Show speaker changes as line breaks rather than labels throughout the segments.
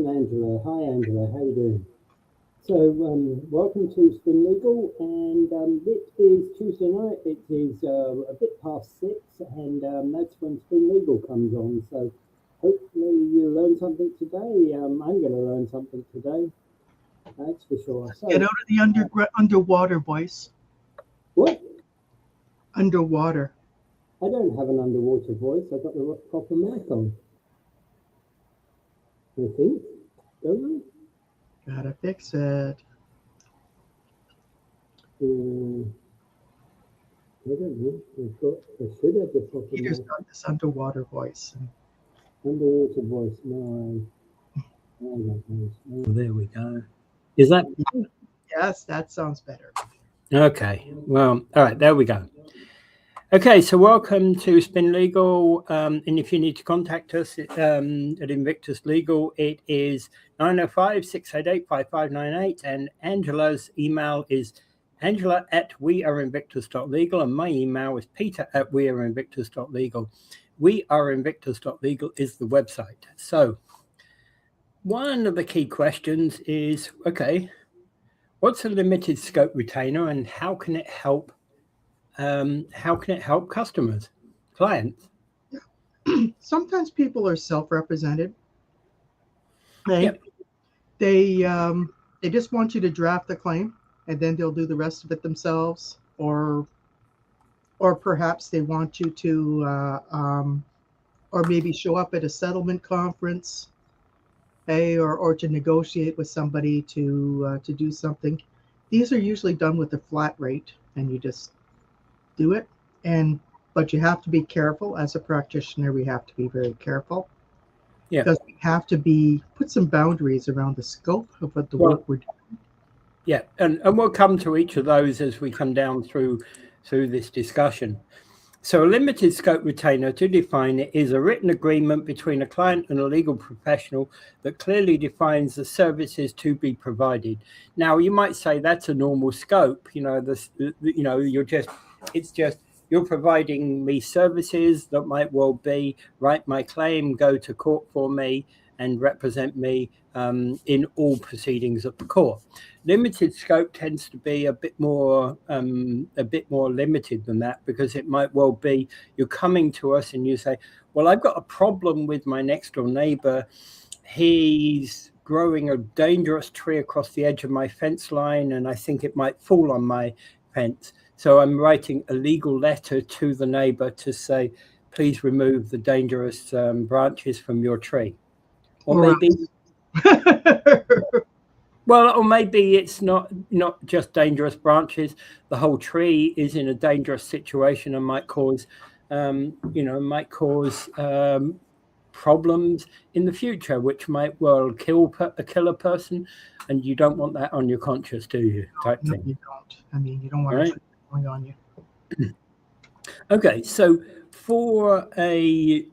Angela. Hi, Angela. How you doing? So, welcome to Spin Legal, and it is Tuesday night. It is a bit past 6, and that's when Spin Legal comes on. So, hopefully, you learn something today. I'm going to learn something today. That's for sure. So,
get out of the underwater voice.
What?
Underwater.
I don't have an underwater voice. I've got the proper mic on. I think. Don't I?
Gotta fix it.
I don't know. I should have the proper mic.
Peter's got this underwater voice.
Underwater voice. No, I don't know. Oh, there we go. Is that?
Yes, that sounds better.
Okay. Well, all right. There we go. Okay, so welcome to Spin Legal, and if you need to contact us at Invictus Legal, it is 905-688-5598, and Angela's email is angela@weareinvictus.legal, and my email is peter@weareinvictus.legal. Weareinvictus.legal is the website. So one of the key questions is, okay, what's a limited scope retainer, and how can it help customers, clients?
Sometimes people are self-represented. Right?
Yep.
They just want you to draft the claim, and then they'll do the rest of it themselves, or perhaps they want you to, or maybe show up at a settlement conference, or to negotiate with somebody to do something. These are usually done with a flat rate, and you just do it. But you have to be careful. As a practitioner, we have to be very careful.
Yeah.
Because we have to put some boundaries around the scope of what the work we're doing.
Yeah, and we'll come to each of those as we come down through this discussion. So a limited scope retainer, to define it, is a written agreement between a client and a legal professional that clearly defines the services to be provided. Now, you might say that's a normal scope. You're providing me services that might well be write my claim, go to court for me, and represent me in all proceedings of the court. Limited scope tends to be a bit more limited than that, because it might well be you're coming to us and you say, well, I've got a problem with my next door neighbor. He's growing a dangerous tree across the edge of my fence line, and I think it might fall on my fence. So I'm writing a legal letter to the neighbor to say, please remove the dangerous branches from your tree. Or maybe it's not just dangerous branches. The whole tree is in a dangerous situation and might cause problems in the future, which might well kill a person, and you don't want that on your conscience, do you?
No, you don't. I mean, you don't want to put it going on you.
Okay, so for a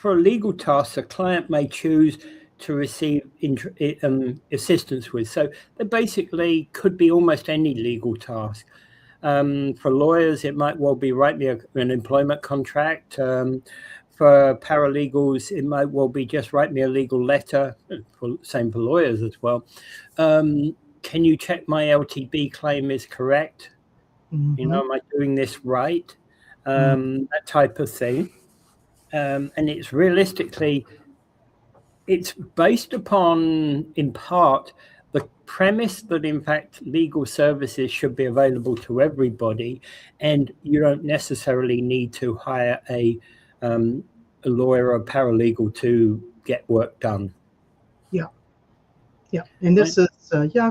legal task, a client may choose to receive assistance with. So there basically could be almost any legal task. For lawyers, it might well be write me an employment contract. For paralegals, it might well be just write me a legal letter. Same for lawyers as well. Can you check my LTB claim is correct? Mm-hmm. Am I doing this right? That type of thing. And it's realistically, it's based upon, in part, the premise that, in fact, legal services should be available to everybody, and you don't necessarily need to hire a lawyer or a paralegal to get work done.
Yeah. And this is,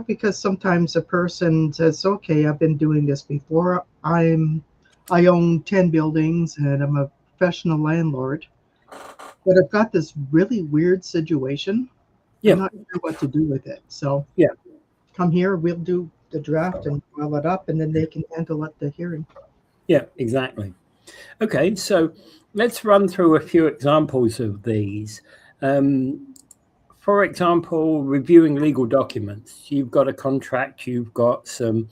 because sometimes a person says, okay, I've been doing this before. I own 10 buildings and I'm a professional landlord, but I've got this really weird situation. I'm not sure what to do with it. So come here, we'll do the draft and file it up, and then they can handle it at the hearing.
Yeah, exactly. Okay, so let's run through a few examples of these. For example, reviewing legal documents. You've got a contract, you've got some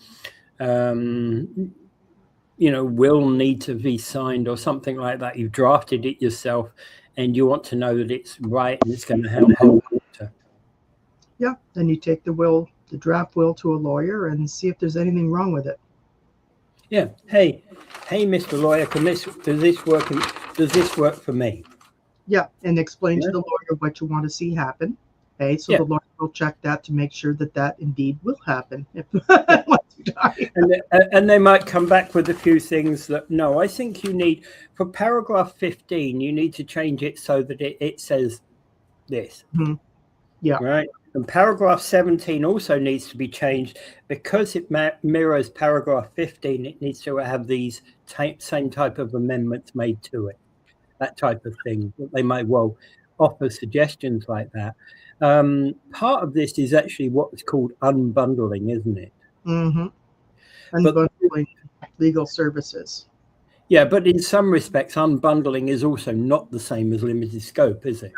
will need to be signed or something like that. You've drafted it yourself and you want to know that it's right and it's going to help hold water.
Yeah, then you take the draft will to a lawyer and see if there's anything wrong with it.
Yeah. Hey, Mr. Lawyer, does this work for me?
Yeah, and explain to
Yeah.
the lawyer what you want to see happen. Okay, so
Yeah.
the lawyer will check that to make sure that that indeed will happen if
Yeah.
once you die.
And they might come back with a few things that, no, I think you need, for paragraph 15, you need to change it so that it says this.
Mm-hmm. Yeah.
Right. And paragraph 17 also needs to be changed because it mirrors paragraph 15. It needs to have these same type of amendments made to it, that type of thing. They might well offer suggestions like that. Part of this is actually what's called unbundling, isn't it?
Mm-hmm.
But
Unbundling legal services.
yeah, but in some respects, unbundling is also not the same as limited scope, is it?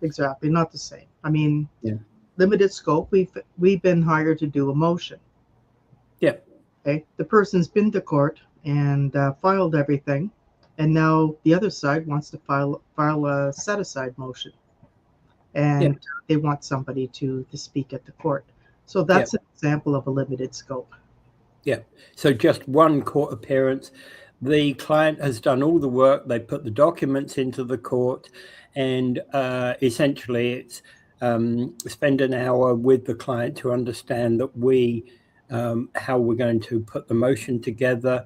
Exactly, not the same. I mean,
yeah.
Limited scope. We've been hired to do a motion.
Yeah.
Okay, the person's been to court and filed everything, and now the other side wants to file a set aside motion, and they want somebody to speak at the court. So that's an example of a limited scope.
Yeah. So just one court appearance. The client has done all the work. They put the documents into the court, and essentially it's spend an hour with the client to understand that how we're going to put the motion together,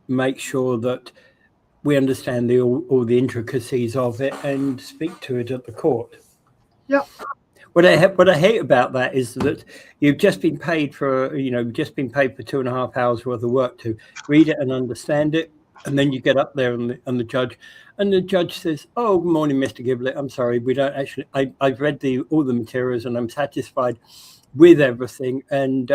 make sure that we understand all the intricacies of it, and speak to it at the court.
Yep.
What I hate about that is that you've just been paid for 2.5 hours worth of work to read it and understand it, and then you get up there and the judge says, "Oh, good morning, Mr. Giblett. I'm sorry, we don't actually. I've read all the materials and I'm satisfied with everything. And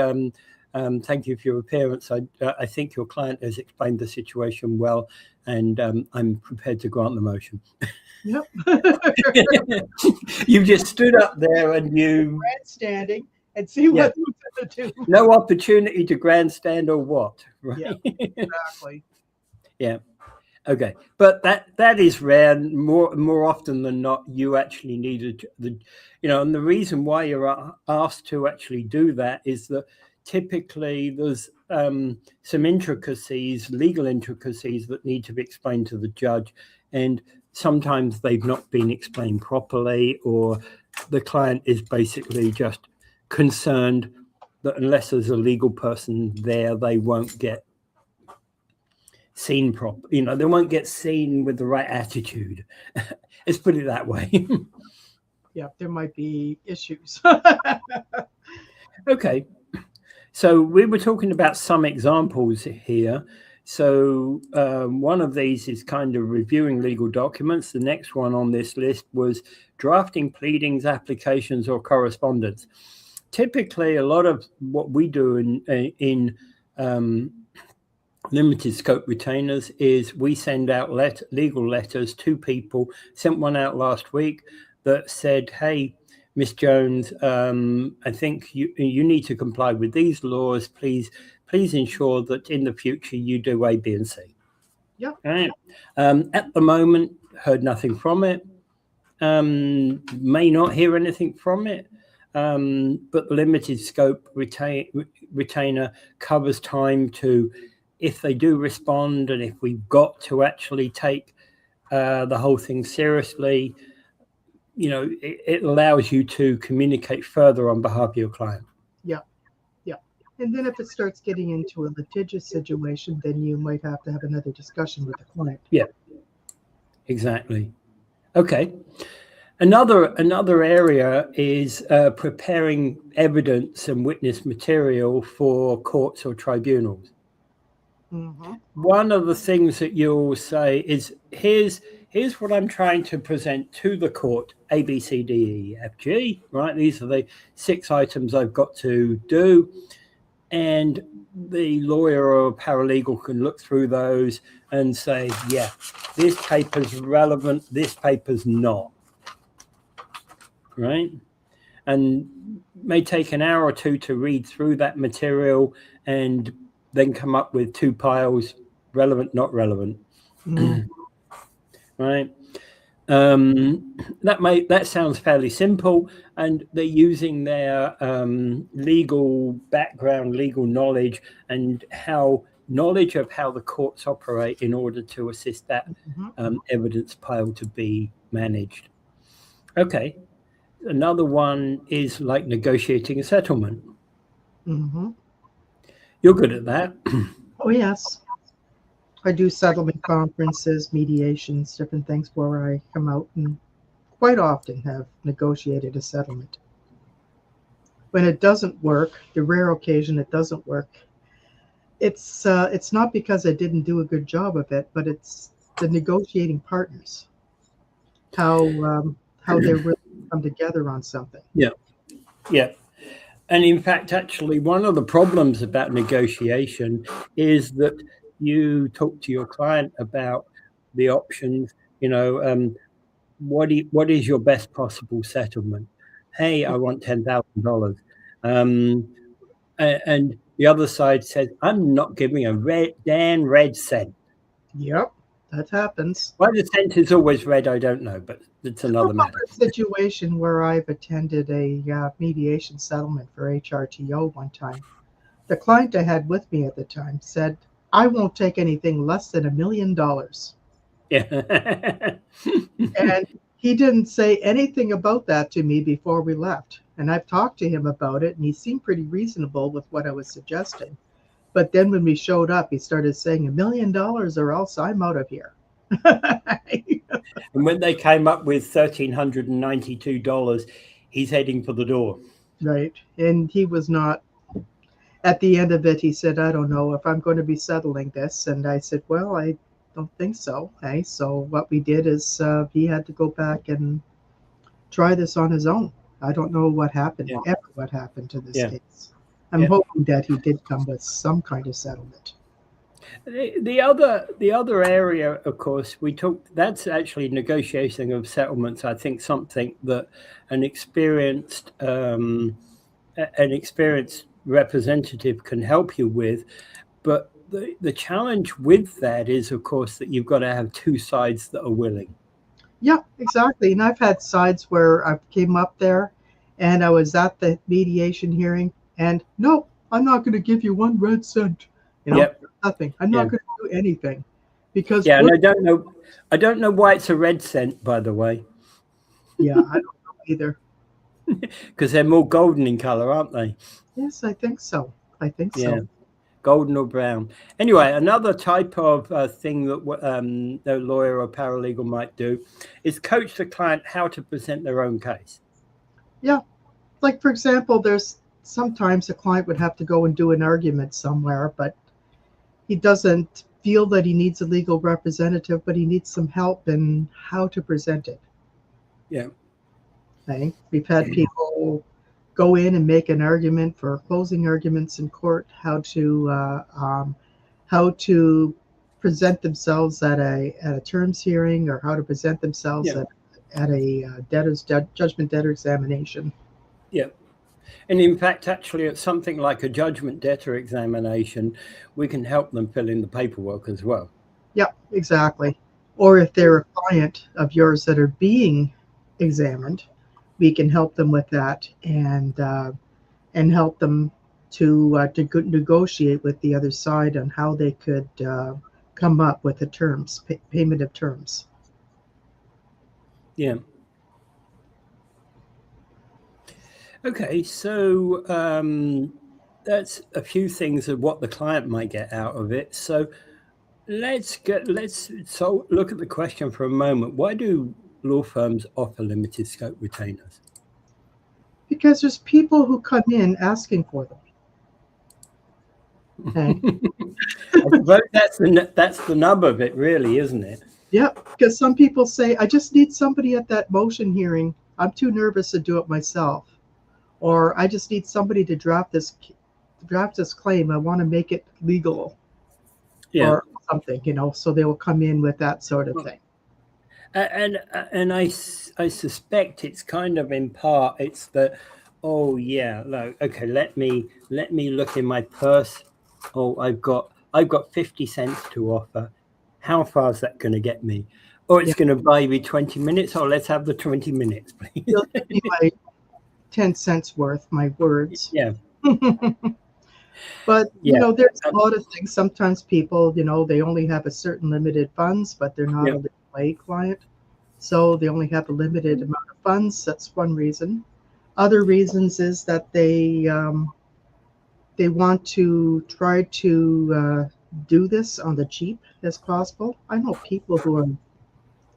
thank you for your appearance. I think your client has explained the situation well, and I'm prepared to grant the motion."
Yep.
You just stood up there and you
grandstanding and see what you're going to do.
No opportunity to grandstand or what, right?
Yeah, exactly.
Yeah. Okay, but that is rare. More often than not, you actually need and the reason why you're asked to actually do that is that typically there's some legal intricacies that need to be explained to the judge, and sometimes they've not been explained properly, or the client is basically just concerned that unless there's a legal person there, they won't get seen properly. They won't get seen with the right attitude. Let's put it that way.
Yeah, there might be issues.
Okay. So we were talking about some examples here. So one of these is kind of reviewing legal documents. The next one on this list was drafting pleadings, applications, or correspondence. Typically, a lot of what we do in limited scope retainers is we send out legal letters to people. Sent one out last week that said, "Hey, Miss Jones, I think you need to comply with these laws. Please ensure that in the future you do A, B, and C."
Yeah.
Right. At the moment, heard nothing from it. May not hear anything from it. But the limited scope retainer covers time to, if they do respond, and if we've got to actually take the whole thing seriously, it allows you to communicate further on behalf of your client.
Yeah. And then if it starts getting into a litigious situation, then you might have to have another discussion with the client.
Yeah, exactly. Okay. Another area is preparing evidence and witness material for courts or tribunals.
Mm-hmm.
One of the things that you'll say is, here's what I'm trying to present to the court, A, B, C, D, E, F, G, right? These are the 6 items I've got to do. And the lawyer or paralegal can look through those and say, yeah, this paper's relevant, this paper's not, right? And may take an hour or two to read through that material and then come up with 2 piles, relevant, not relevant. Mm-hmm. Right. That sounds fairly simple, and they're using their legal background, legal knowledge, and knowledge of how the courts operate in order to assist that evidence pile to be managed. Okay. Another one is like negotiating a settlement. You're good at that.
Oh, yes. I do settlement conferences, mediations, different things where I come out and quite often have negotiated a settlement. When it doesn't work, the rare occasion it doesn't work, it's not because I didn't do a good job of it, but it's the negotiating partners, how they really come together on something.
Yeah. And in fact, actually, one of the problems about negotiation is that you talk to your client about the options, what is your best possible settlement? Hey, I want $10,000. And the other side says, I'm not giving a red cent.
Yep, that happens.
Why the cent is always red, I don't know, but it's another matter.
A situation where I've attended a mediation settlement for HRTO one time. The client I had with me at the time said, I won't take anything less than $1 million.
Yeah.
And he didn't say anything about that to me before we left. And I've talked to him about it, and he seemed pretty reasonable with what I was suggesting. But then when we showed up, he started saying $1 million or else I'm out of here.
And when they came up with $1,392, he's heading for the door.
Right. And he was not. At the end of it, he said, I don't know if I'm going to be settling this. And I said, well, I don't think so. Okay. So what we did is he had to go back and try this on his own. I don't know what happened, what happened to this case. I'm hoping that he did come with some kind of settlement.
The other area, of course, that's actually negotiation of settlements. I think something that an experienced representative can help you with. But the challenge with that is, of course, that you've got to have two sides that are willing.
Yeah, exactly. And I've had sides where I came up there and I was at the mediation hearing and no, I'm not going to give you 1 red cent. Nothing. I'm not going to do anything because
and I don't know why it's a red cent, by the way.
Yeah, I don't know either.
Because they're more golden in color, aren't they?
Yes, I think so. So.
Golden or brown. Anyway, another type of thing that a lawyer or paralegal might do is coach the client how to present their own case.
Yeah. Like, for example, there's sometimes a client would have to go and do an argument somewhere, but he doesn't feel that he needs a legal representative, but he needs some help in how to present it.
Yeah.
Okay. We've had people go in and make an argument for closing arguments in court, how to present themselves at a terms hearing, or how to present themselves at a judgment debtor examination.
Yeah. And in fact, actually, at something like a judgment debtor examination, we can help them fill in the paperwork as well.
Yep, exactly. Or if they're a client of yours that are being examined, we can help them with that and help them to negotiate with the other side on how they could come up with the terms, payment of terms.
Yeah. Okay, so that's a few things of what the client might get out of it. So let's look at the question for a moment. Why do law firms offer limited scope retainers?
Because there's people who come in asking for them. Okay.
I suppose that's the nub of it, really, isn't it?
Yeah, because some people say, I just need somebody at that motion hearing. I'm too nervous to do it myself. Or I just need somebody to draft this claim. I want to make it legal. Or something, so they will come in with that sort of thing.
And I suspect it's kind of in part, it's the, okay, let me look in my purse. Oh, I've got 50 cents to offer. How far is that going to get me? Or it's going to buy me 20 minutes. Oh, let's have the 20 minutes, please.
You'll give me my 10 cents worth, my words.
Yeah.
But,
Yeah.
there's a lot of things. Sometimes people, they only have a certain limited funds, but they're not
Yeah.
a legal aid client. So they only have a limited amount of funds. That's one reason. Other reasons is that they want to try to do this on the cheap as possible. I know people who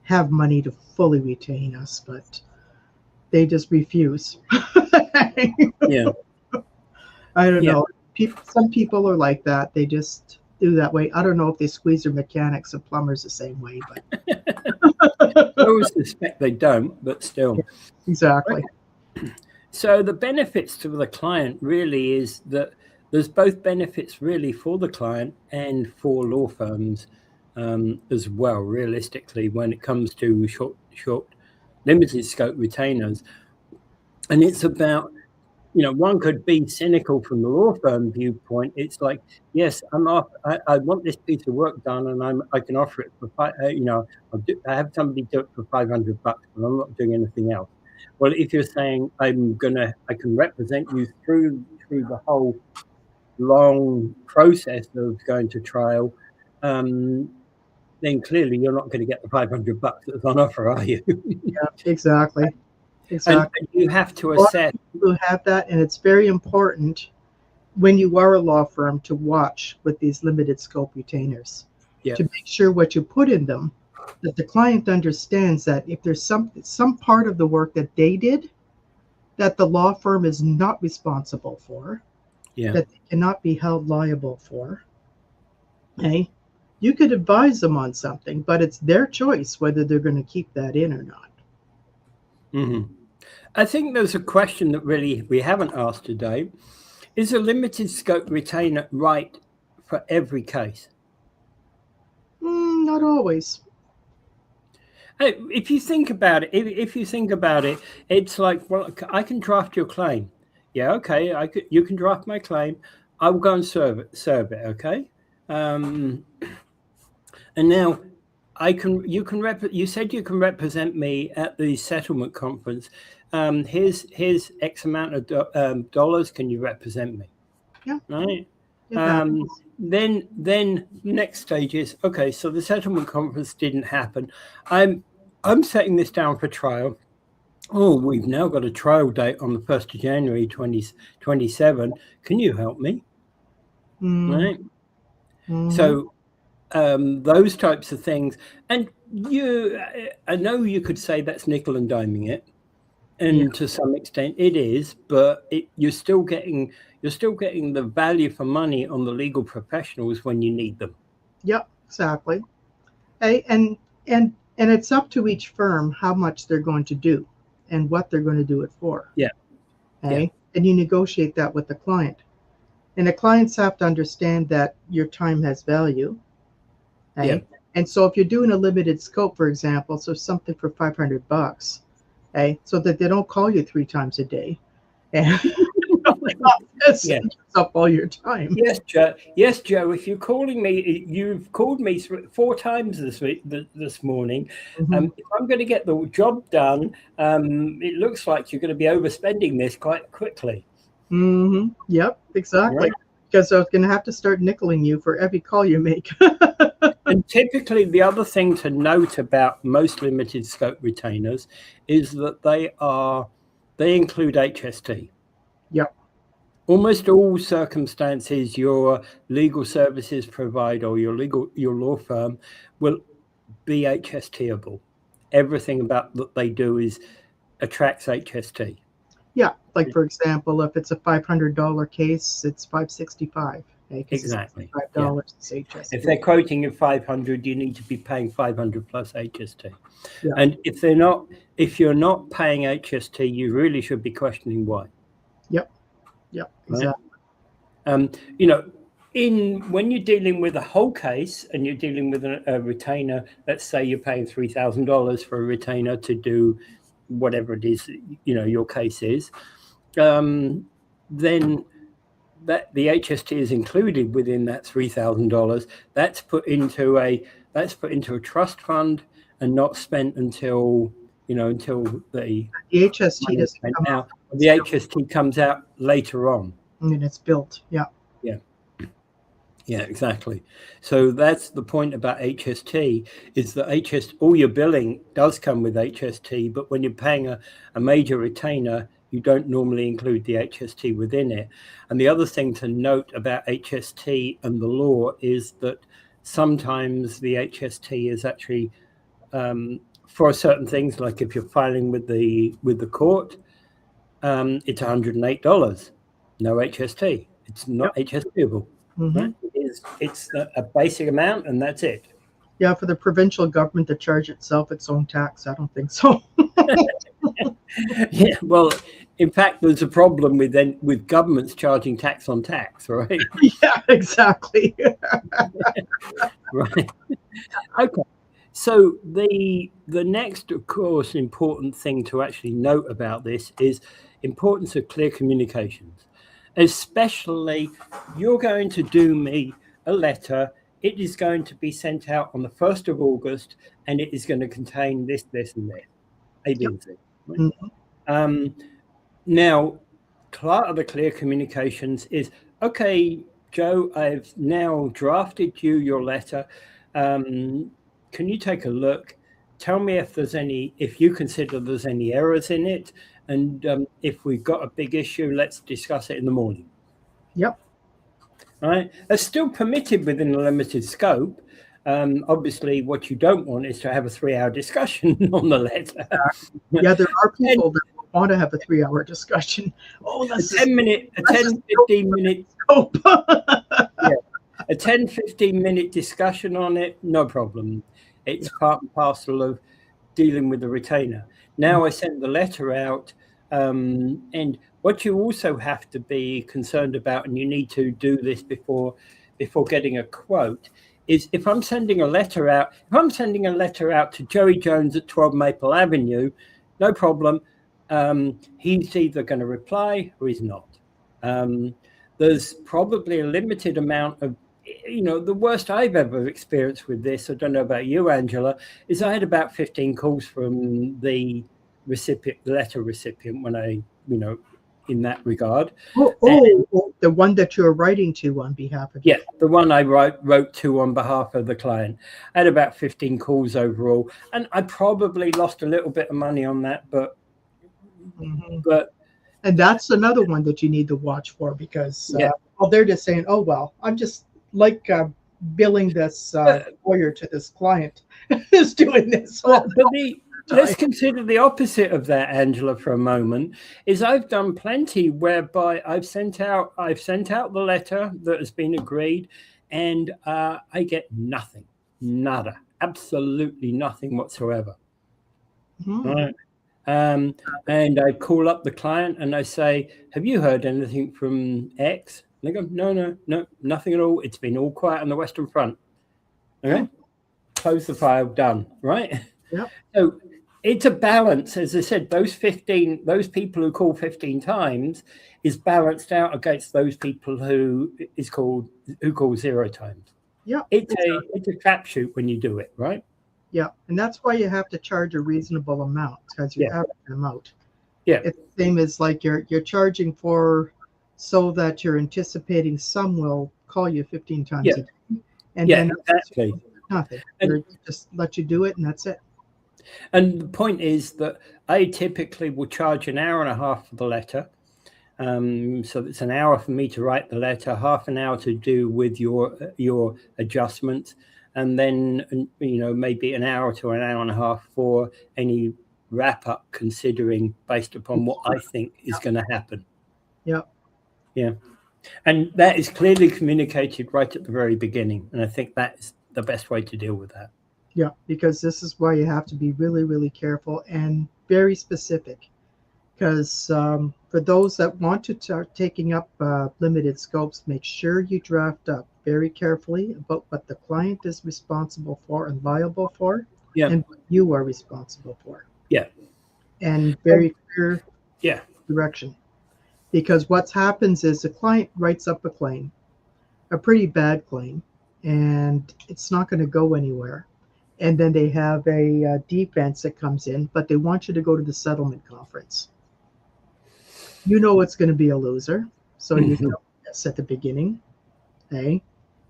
have money to fully retain us, but they just refuse.
Yeah.
I don't
Yeah.
know. Some people are like that. They just do that way. I don't know if they squeeze their mechanics and plumbers the same way, but
I always suspect they don't, but still.
Yeah, exactly.
So the benefits to the client really is that there's both benefits really for the client and for law firms as well, realistically, when it comes to short limited scope retainers. And it's about, one could be cynical from the law firm viewpoint. It's like, yes, I want this piece of work done, and I can offer it for I have somebody do it for $500, but I'm not doing anything else. Well, if you're saying I can represent you through the whole long process of going to trial, then clearly you're not going to get the $500 that's on offer, are you?
Yeah, exactly.
And you have to assess.
People have that, and it's very important when you are a law firm to watch with these limited scope retainers to make sure what you put in them, that the client understands that if there's some part of the work that they did that the law firm is not responsible for, that they cannot be held liable for, okay, you could advise them on something, but it's their choice whether they're going to keep that in or not.
Mm-hmm. I think there's a question that really we haven't asked today. Is a limited scope retainer right for every case?
Not always.
If you think about it, it's like, well, I can draft your claim. Yeah, okay. You can draft my claim. I will go and serve it. Okay. And now you said you can represent me at the settlement conference. Here's X amount of dollars. Can you represent me?
Yeah.
Right. Then next stage is, okay, so the settlement conference didn't happen. I'm setting this down for trial. Oh, we've now got a trial date on the 1st of January 2027. Can you help me? Right. So those types of things. And I know you could say that's nickel and diming it. And to some extent it is, but you're still getting the value for money on the legal professionals when you need them.
Yep, exactly. And it's up to each firm how much they're going to do and what they're going to do it for.
Yeah.
And you negotiate that with the client. And the clients have to understand that your time has value. And so if you're doing a limited scope, for example, so something for $500, so that they don't call you 3 times a day, and up all your time.
Yes, Joe. Yes, Joe. If you're calling me, you've called me 4 times this morning. If I'm going to get the job done, it looks like you're going to be overspending this quite quickly.
Yep, exactly. Right. Because I was going to have to start nickeling you for every call you make.
And typically, the other thing to note about most limited scope retainers is that they include HST.
Yep.
Almost all circumstances your legal services provider or your law firm will be HSTable. Everything about that they do attracts HST.
Yeah, like for example, if it's a $500 case, it's $565.
Exactly.
$5 is HST.
If they're quoting you $500, you need to be paying $500 plus HST.
Yeah.
And if you're not paying HST, you really should be questioning why.
Yep. Exactly.
When you're dealing with a whole case and you're dealing with a retainer, let's say you're paying $3,000 for a retainer to do whatever it is, your case is, then that the HST is included within that $3,000. That's put into a trust fund, and not spent until until
the HST doesn't come
out.
out.
The HST comes out later on.
And it's built. Yeah.
Yeah, exactly. So that's the point about HST, is that all your billing does come with HST, but when you're paying a major retainer, you don't normally include the HST within it. And the other thing to note about HST and the law is that sometimes the HST is actually for certain things, like if you're filing with the court, it's $108. No HST. It's not HSTable. Right? It's a basic amount, and that's it.
Yeah, for the provincial government to charge itself its own tax, I don't think so.
Yeah, well, in fact, there's a problem with governments charging tax on tax, right?
Yeah, exactly.
Right. Okay. So the next, of course, important thing to actually note about this is importance of clear communications. Especially, you're going to do me a letter. It is going to be sent out on the 1st of August, and it is going to contain this, and this, A, B, and C. Right? Now, part of the clear communications is, okay, Joe, I've now drafted you your letter. Can you take a look? Tell me if you consider there's any errors in it. And if we've got a big issue, let's discuss it in the morning.
Yep.
All right. That's still permitted within a limited scope. Obviously, what you don't want is to have a 3-hour discussion on the letter.
Yeah, there are people that want to have a 3-hour discussion. Oh, that's
a 10-15 minute
scope.
Yeah, a 10-15 minute discussion on it, no problem. It's part and parcel of dealing with the retainer. Now I sent the letter out, and what you also have to be concerned about, and you need to do this before getting a quote, is if I'm sending a letter out to Joey Jones at 12 Maple Avenue, no problem. He's either going to reply or he's not. There's probably a limited amount of, the worst I've ever experienced with this, I don't know about you, Angela, is I had about 15 calls from the letter recipient when I, in that regard.
The one that you're writing to on behalf of.
Yeah, the one I wrote to on behalf of the client. I had about 15 calls overall, and I probably lost a little bit of money on that, but
and that's another one that you need to watch for, because they're just saying, oh well, I'm just like billing this lawyer to this client who's doing this.
Let's consider the opposite of that, Angela, for a moment. Is I've done plenty whereby I've sent out the letter that has been agreed, and I get nothing, nada, absolutely nothing whatsoever. Right. And I call up the client and I say, have you heard anything from X? And they go, no, nothing at all. It's been all quiet on the Western Front. Okay. Close the file, done. Right.
Yeah.
So it's a balance. As I said, those people who call 15 times is balanced out against those people who call 0 times.
Yeah.
It's a crapshoot when you do it, right?
Yeah, and that's why you have to charge a reasonable amount, because you average them out.
Yeah,
it's the same as like you're charging for, so that you're anticipating some will call you 15 times a day, and then
exactly
nothing. They just let you do it, and that's it.
And the point is that I typically will charge an hour and a half for the letter. So it's an hour for me to write the letter, half an hour to do with your adjustments. And then, maybe an hour to an hour and a half for any wrap up, considering based upon what I think is going to happen.
Yeah.
Yeah. And that is clearly communicated right at the very beginning. And I think that's the best way to deal with that.
Yeah, because this is why you have to be really, really careful and very specific. Because for those that want to start taking up limited scopes, make sure you draft up very carefully about what the client is responsible for and liable for, and what you are responsible for.
Yeah.
And very clear direction. Because what happens is the client writes up a claim, a pretty bad claim, and it's not going to go anywhere. and then they have a defense that comes in, but they want you to go to the settlement conference. You know it's going to be a loser, so you tell this at the beginning, okay?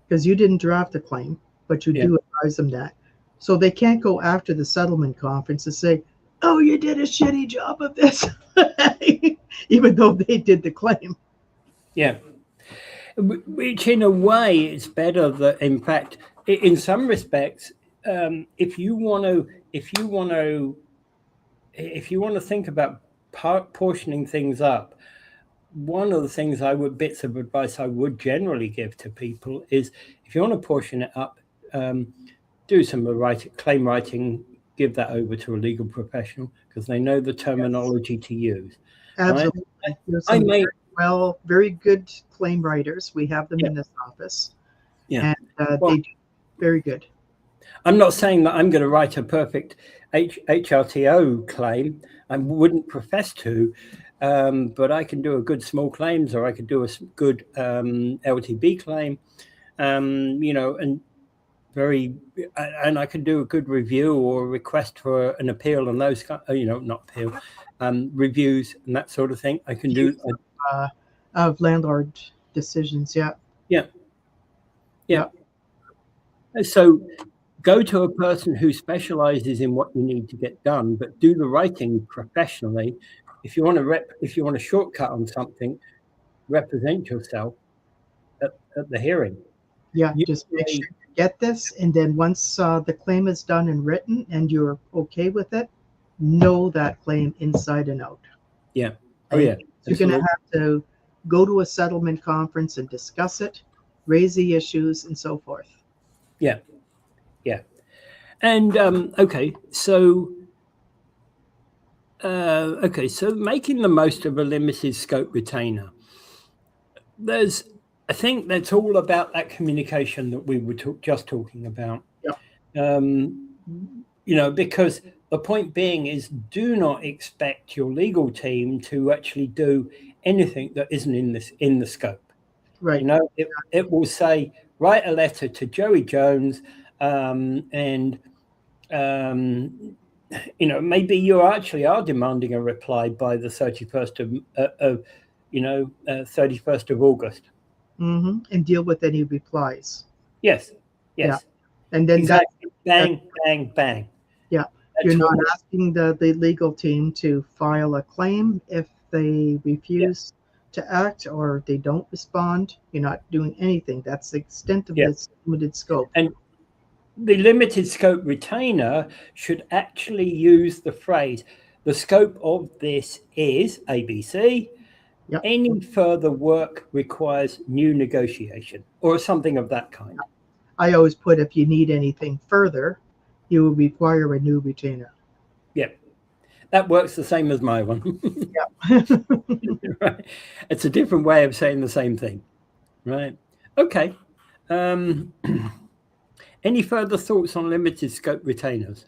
Because you didn't draft the claim, but you do advise them that. So they can't go after the settlement conference and say, oh, you did a shitty job of this, even though they did the claim.
Yeah. Which in a way it's better that, in fact, in some respects, if you want to think about portioning things up, one of the things bits of advice I would generally give to people is, if you want to portion it up, do some claim writing, give that over to a legal professional, because they know the terminology to use.
Absolutely. Very good claim writers. We have them in this office. Yeah. And they do very good.
I'm not saying that I'm going to write a perfect HRTO claim. I wouldn't profess to, but I can do a good small claims, or I could do a good LTB claim, and I can do a good review or request for an appeal and those, not appeal, reviews and that sort of thing. I can do
of landlord decisions.
Yeah. So go to a person who specializes in what you need to get done, but do the writing professionally. If you want a shortcut on something, represent yourself at the hearing.
Yeah, just make sure you get this, and then once the claim is done and written and you're okay with it, know that claim inside and out.
Yeah. Oh, yeah.
You're going to have to go to a settlement conference and discuss it, raise the issues, and so forth.
Yeah. And so making the most of a limited scope retainer. I think that's all about that communication that we were just talking about.
Yeah.
Because the point being is, do not expect your legal team to actually do anything that isn't in the scope.
Right.
It will say, write a letter to Joey Jones, maybe you actually are demanding a reply by the 31st of August.
Mm-hmm. And deal with any replies.
Yes.
Yeah. And then
exactly. Bang.
Yeah. You're not asking the legal team to file a claim if they refuse to act or they don't respond. You're not doing anything. That's the extent of this limited scope.
And the limited scope retainer should actually use the phrase, the scope of this is ABC. Yep. Any further work requires new negotiation or something of that kind.
I always put, if you need anything further, you will require a new retainer.
Yeah. That works the same as my one.
Yeah.
Right. It's a different way of saying the same thing. Right. Okay. Any further thoughts on limited scope retainers?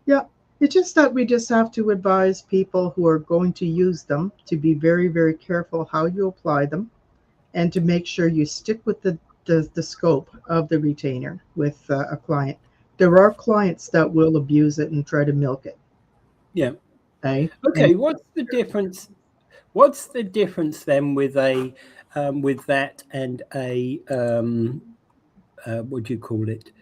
Yeah. It's just that we just have to advise people who are going to use them to be very, very careful how you apply them, and to make sure you stick with the scope of the retainer with a client. There are clients that will abuse it and try to milk it.
Yeah. Okay. What's the difference? What's the difference then with that and a what do you call it?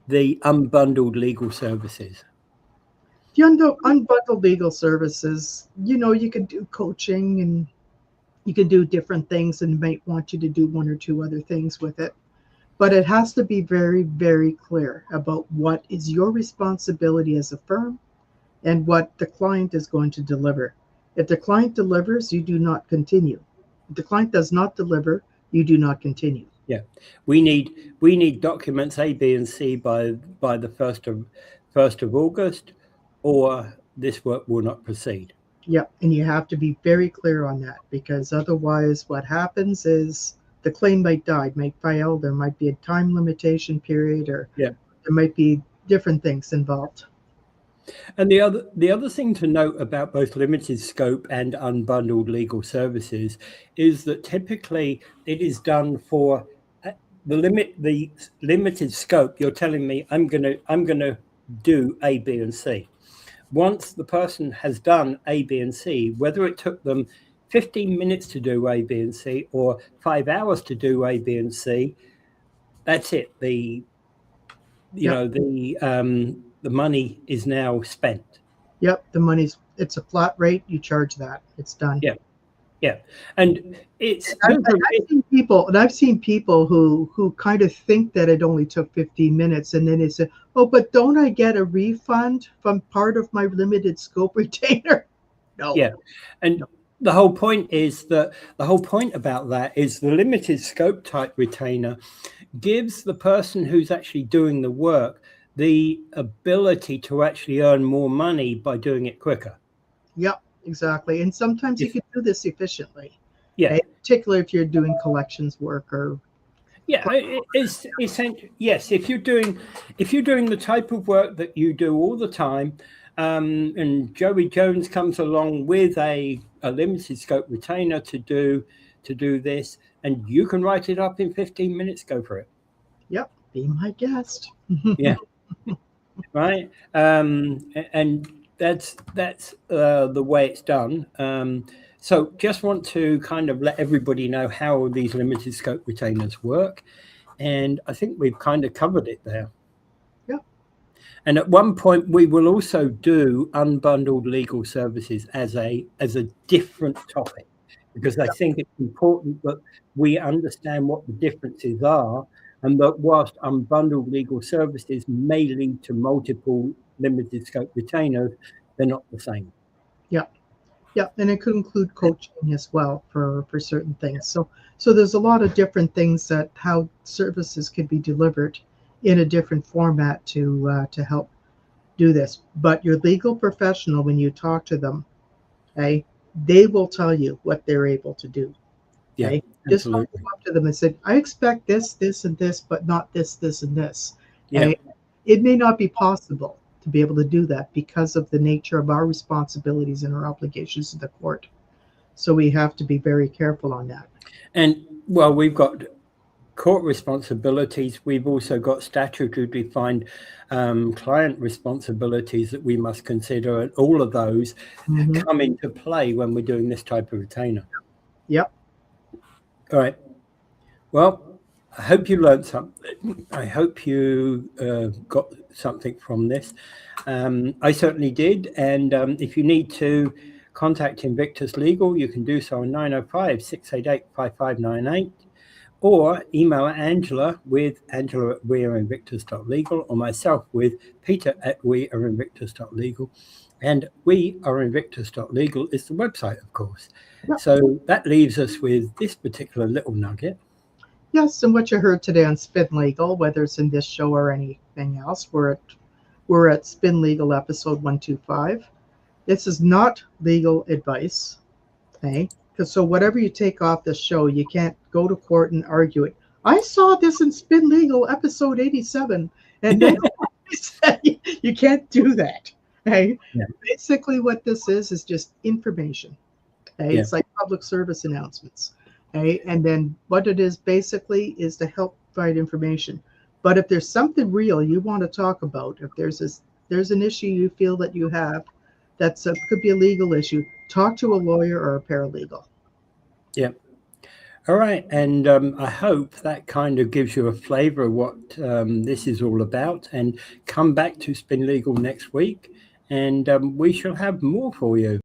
The unbundled legal services.
The unbundled legal services, you can do coaching and you can do different things, and might want you to do one or two other things with it. But it has to be very, very clear about what is your responsibility as a firm and what the client is going to deliver. If the client delivers, you do not continue. If the client does not deliver, you do not continue.
Yeah, we need documents A, B, and C by the 1st of August, or this work will not proceed.
Yeah, and you have to be very clear on that, because otherwise what happens is the claim might die, might fail, there might be a time limitation period, or there might be different things involved.
And the other thing to note about both limited scope and unbundled legal services is that typically it is done for the limited scope, you're telling me I'm gonna do A, B, and C. Once the person has done A, B, and C, whether it took them 15 minutes to do A, B, and C or 5 hours to do A, B, and C, that's it. The money is now spent.
Yep, it's a flat rate. You charge that. It's done.
Yeah, and it's
I've seen people who kind of think that it only took 15 minutes, and then they say, "Oh, but don't I get a refund from part of my limited scope retainer?" No.
Yeah, and the whole point about that is the limited scope type retainer gives the person who's actually doing the work the ability to actually earn more money by doing it quicker.
Yep. Exactly. And sometimes you can do this efficiently.
Yeah.
Okay? Particularly if you're doing collections work or.
Yeah, it's essential. Yes, if you're doing the type of work that you do all the time, and Joey Jones comes along with a limited scope retainer to do this, and you can write it up in 15 minutes, go for it.
Yep, be my guest.
Yeah. Right. And that's the way it's done. So just want to kind of let everybody know how these limited scope retainers work, and I think we've kind of covered it there.
Yeah.
And at one point we will also do unbundled legal services as a different topic, because I think it's important that we understand what the differences are, and that whilst unbundled legal services may lead to multiple limited scope retainers, they're not the same.
Yeah. Yeah, and it could include coaching as well for certain things. So there's a lot of different things that how services could be delivered in a different format to help do this. But your legal professional, when you talk to them, okay, they will tell you what they're able to do. Okay?
Yeah,
Just don't go up to them and say, "I expect this, this, and this, but not this, this, and this." Okay?
Yeah.
It may not be possible to be able to do that because of the nature of our responsibilities and our obligations to the court. So we have to be very careful on that.
And well, we've got court responsibilities. We've also got statutorily defined client responsibilities that we must consider, and all of those come into play when we're doing this type of retainer.
Yep.
All right. Well, I hope you learned something. I hope you got something from this. I certainly did. And if you need to contact Invictus Legal, you can do so on 905-688-5598, or email Angela with angela@weareinvictus.legal, or myself with peter@weareinvictus.legal. And weareinvictus.legal is the website, of course. Yep. So that leaves us with this particular little nugget.
Yes, and what you heard today on Spin Legal, whether it's in this show or anything else, we're at Spin Legal episode 125. This is not legal advice, okay? Because so whatever you take off this show, you can't go to court and argue it. I saw this in Spin Legal episode 87, and then you can't do that. Okay? Yeah. Basically, what this is just information. Okay? Yeah. It's like public service announcements. Okay? And then what it is basically is to help provide information. But if there's something real you want to talk about, if there's an issue you feel that you have, could be a legal issue, talk to a lawyer or a paralegal.
Yeah. All right. And I hope that kind of gives you a flavor of what this is all about. And come back to Spin Legal next week, and we shall have more for you.